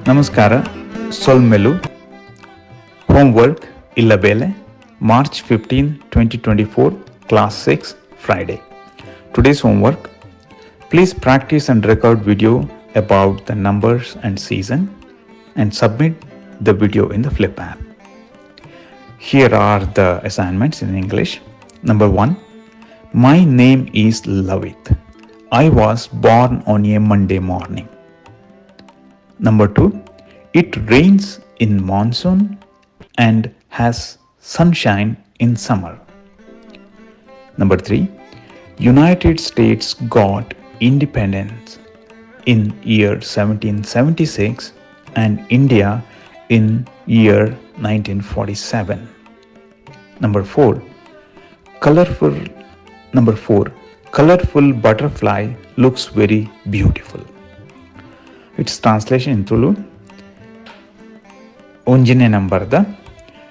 Namaskara, Solmelu. Homework Illabele, March 15, 2024, Class 6, Friday. Today's homework: please practice and record video about the numbers and season and submit the video in the Flip app. Here are the assignments in English. Number 1. My name is Lavit. I was born on a Monday morning. Number 2. It rains in monsoon and has sunshine in summer. Number 3. United States got independence in year 1776 and India in year 1947. Number 4. Colorful butterfly looks very beautiful. Its translation in Tulu. Onjine number da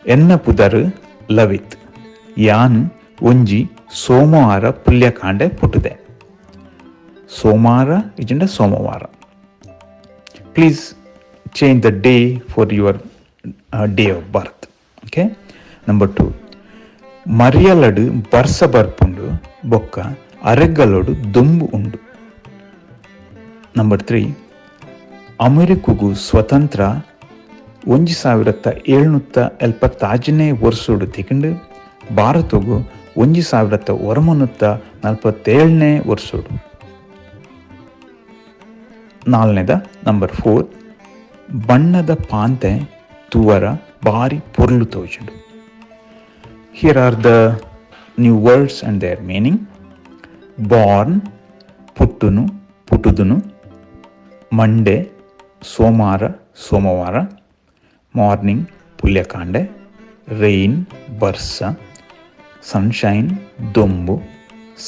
enna pudaru lavit yanu onji somavara pulyakande puttude. Somara isn't somavara. Please change the day for your day of birth. Okay. Number 2. Mariyaladu barsa barpundu bokka aregalodu dumbu undu. Number 3. ಅಮೆರಿಕಗೂ ಸ್ವತಂತ್ರ 1776ನೇ ವರ್ಷೋಡು ತಿಕೊಂಡು ಭಾರತಗೂ 1947ನೇ ವರ್ಷೋಡು. 4ನೇದ number 4. ಬಣ್ಣದ ಪಾಂತೆ ತೂವರ ಭಾರಿ ಪೊರ್ಲು ತೋಜುಂಡು. Here are the new words and their meaning. Born ಪುಟ್ಟುನು ಪುಟುದುನು, Monday ಸೋಮಾರ ಸೋಮವಾರ, morning ಪುಲ್ಯಕಾಂಡೆ, ರೈನ್ ಬರ್ಸ, ಸನ್ಶೈನ್ ದೊಂಬು,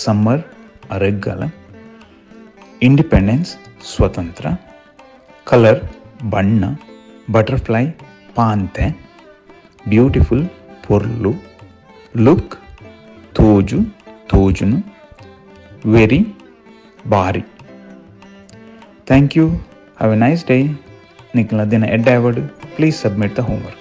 ಸಮ್ಮರ್ ಅರೆಗ್ಗಲ, ಇಂಡಿಪೆಂಡೆನ್ಸ್ ಸ್ವತಂತ್ರ, ಕಲರ್ ಬಣ್ಣ, ಬಟರ್ಫ್ಲೈ ಪಾಂತೆ, ಬ್ಯೂಟಿಫುಲ್ ಪೊರ್ಲು, ಲುಕ್ ತೋಜು ತೋಜುನು, ವೆರಿ ಬಾರಿ. Thank you. Have a nice day. Nikla dina edda. Please submit the homework.